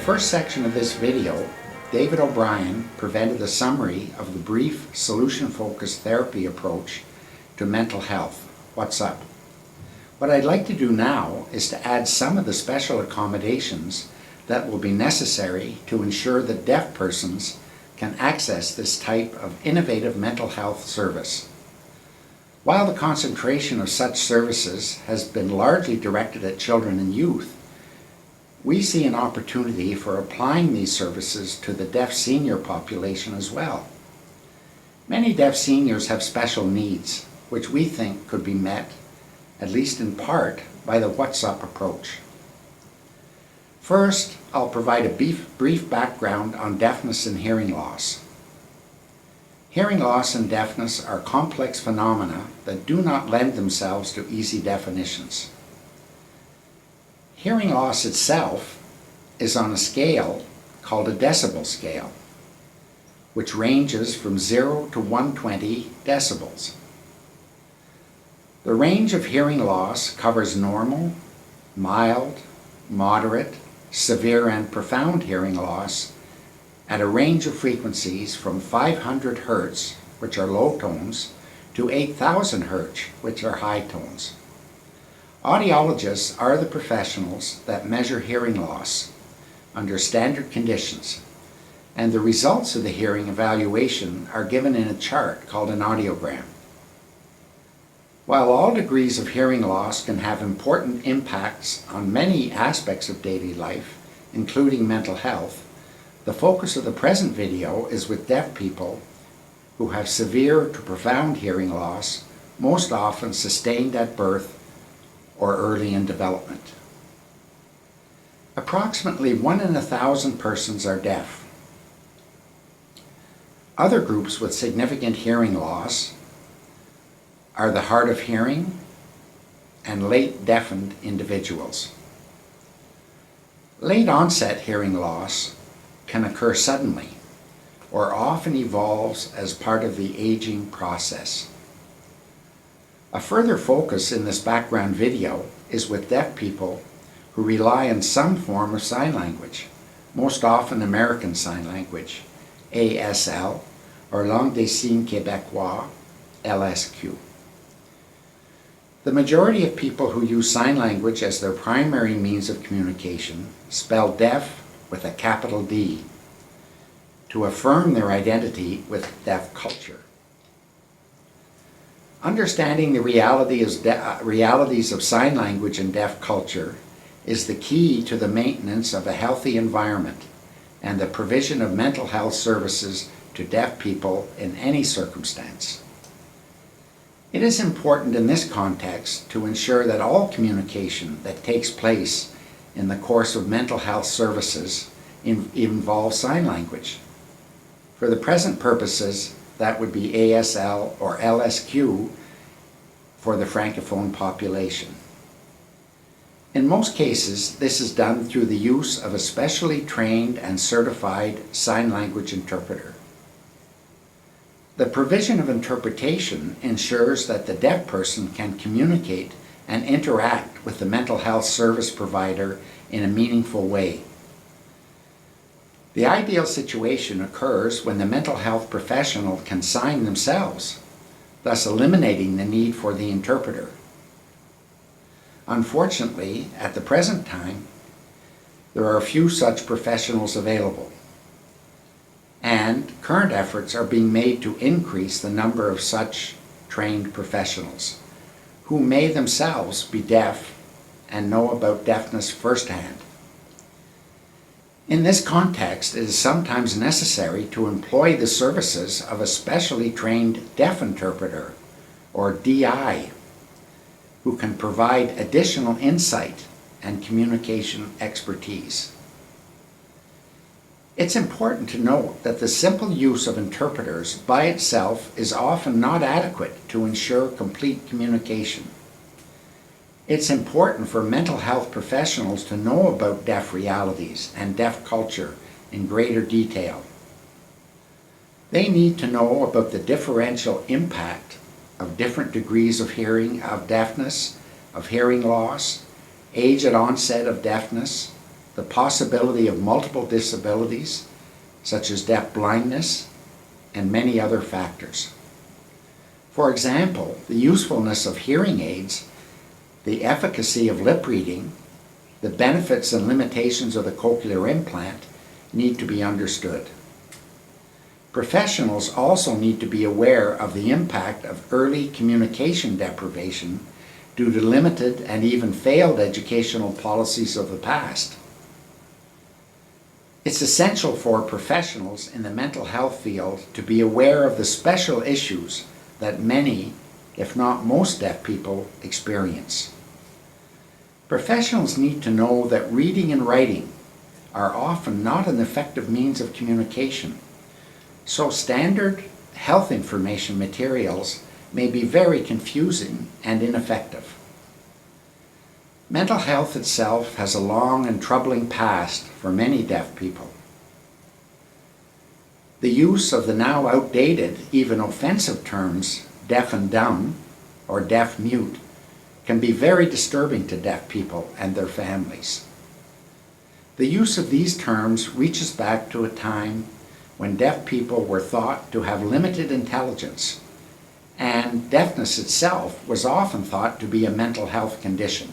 first section of this video, David O'Brien presented a summary of the brief solution-focused therapy approach to mental health. What's up? What I'd like to do now is to add some of the special accommodations that will be necessary to ensure that deaf persons can access this type of innovative mental health service. While the concentration of such services has been largely directed at children and youth, we see an opportunity for applying these services to the deaf senior population as well. Many deaf seniors have special needs, which we think could be met, at least in part, by the What's Up approach. First, I'll provide a brief background on deafness and hearing loss. Hearing loss and deafness are complex phenomena that do not lend themselves to easy definitions. Hearing loss itself is on a scale called a decibel scale, which ranges from 0 to 120 decibels. The range of hearing loss covers normal, mild, moderate, severe, and profound hearing loss at a range of frequencies from 500 Hz, which are low tones, to 8,000 Hz, which are high tones. Audiologists are the professionals that measure hearing loss under standard conditions, and the results of the hearing evaluation are given in a chart called an audiogram. While all degrees of hearing loss can have important impacts on many aspects of daily life, including mental health, the focus of the present video is with deaf people who have severe to profound hearing loss, most often sustained at birth or early in development. Approximately 1 in 1,000 persons are deaf. Other groups with significant hearing loss are the hard of hearing and late deafened individuals. Late onset hearing loss can occur suddenly or often evolves as part of the aging process. A further focus in this background video is with deaf people who rely on some form of sign language, most often American Sign Language, ASL, or Langue des Signes Québécois, LSQ. The majority of people who use sign language as their primary means of communication spell deaf with a capital D to affirm their identity with deaf culture. Understanding the realities of sign language and deaf culture is the key to the maintenance of a healthy environment and the provision of mental health services to deaf people in any circumstance. It is important in this context to ensure that all communication that takes place in the course of mental health services involves sign language. For the present purposes, that would be ASL or LSQ for the Francophone population. In most cases, this is done through the use of a specially trained and certified sign language interpreter. The provision of interpretation ensures that the deaf person can communicate and interact with the mental health service provider in a meaningful way. The ideal situation occurs when the mental health professional can sign themselves, thus eliminating the need for the interpreter. Unfortunately, at the present time, there are few such professionals available, and current efforts are being made to increase the number of such trained professionals who may themselves be deaf and know about deafness firsthand. In this context, it is sometimes necessary to employ the services of a specially trained deaf interpreter, or DI, who can provide additional insight and communication expertise. It's important to note that the simple use of interpreters by itself is often not adequate to ensure complete communication. It's important for mental health professionals to know about deaf realities and deaf culture in greater detail. They need to know about the differential impact of different degrees of deafness, of hearing loss, age at onset of deafness, the possibility of multiple disabilities, such as deaf blindness, and many other factors. For example, the usefulness of hearing aids, the efficacy of lip reading, the benefits and limitations of the cochlear implant need to be understood. Professionals also need to be aware of the impact of early communication deprivation due to limited and even failed educational policies of the past. It's essential for professionals in the mental health field to be aware of the special issues that many, if not most, deaf people experience. Professionals need to know that reading and writing are often not an effective means of communication, so standard health information materials may be very confusing and ineffective. Mental health itself has a long and troubling past for many deaf people. The use of the now outdated, even offensive terms deaf and dumb or deaf mute can be very disturbing to deaf people and their families. The use of these terms reaches back to a time when deaf people were thought to have limited intelligence, and deafness itself was often thought to be a mental health condition.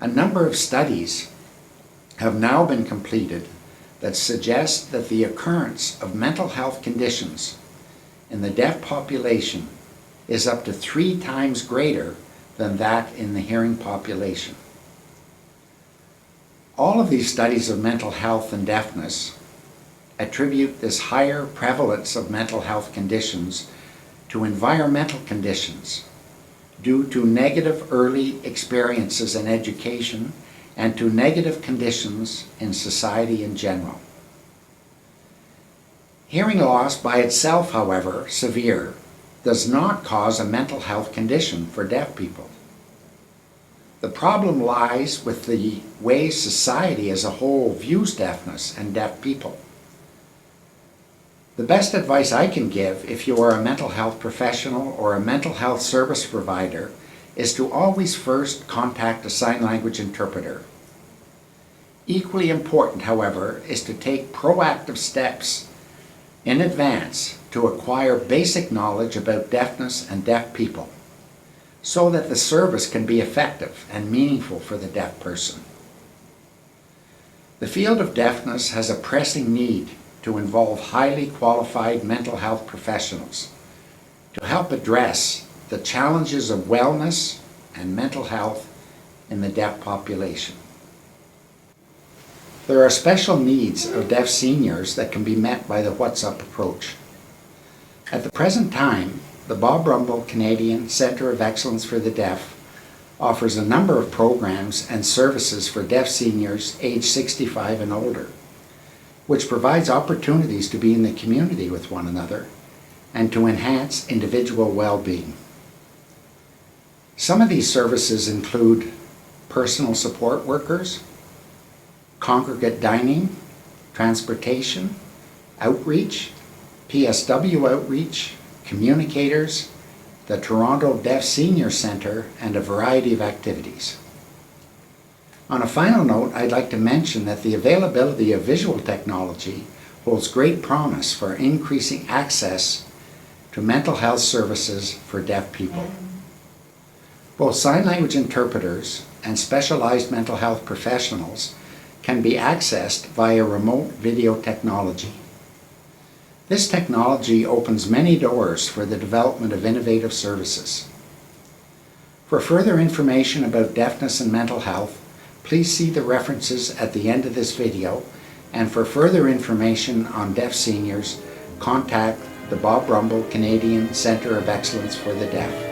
A number of studies have now been completed that suggest that the occurrence of mental health conditions in the deaf population is up to 3 times greater than that in the hearing population. All of these studies of mental health and deafness attribute this higher prevalence of mental health conditions to environmental conditions due to negative early experiences in education and to negative conditions in society in general. Hearing loss by itself, however, severe, does not cause a mental health condition for deaf people. The problem lies with the way society as a whole views deafness and deaf people. The best advice I can give if you are a mental health professional or a mental health service provider is to always first contact a sign language interpreter. Equally important, however, is to take proactive steps in advance to acquire basic knowledge about deafness and deaf people so that the service can be effective and meaningful for the deaf person. The field of deafness has a pressing need to involve highly qualified mental health professionals to help address the challenges of wellness and mental health in the deaf population. There are special needs of deaf seniors that can be met by the What's Up approach. At the present time, the Bob Rumble Canadian Centre of Excellence for the Deaf offers a number of programs and services for deaf seniors aged 65 and older, which provides opportunities to be in the community with one another and to enhance individual well-being. Some of these services include personal support workers, congregate dining, transportation, outreach, PSW outreach, communicators, the Toronto Deaf Senior Centre, and a variety of activities. On a final note, I'd like to mention that the availability of visual technology holds great promise for increasing access to mental health services for deaf people. Both sign language interpreters and specialized mental health professionals can be accessed via remote video technology. This technology opens many doors for the development of innovative services. For further information about deafness and mental health, please see the references at the end of this video, and for further information on deaf seniors, contact the Bob Rumble Canadian Centre of Excellence for the Deaf.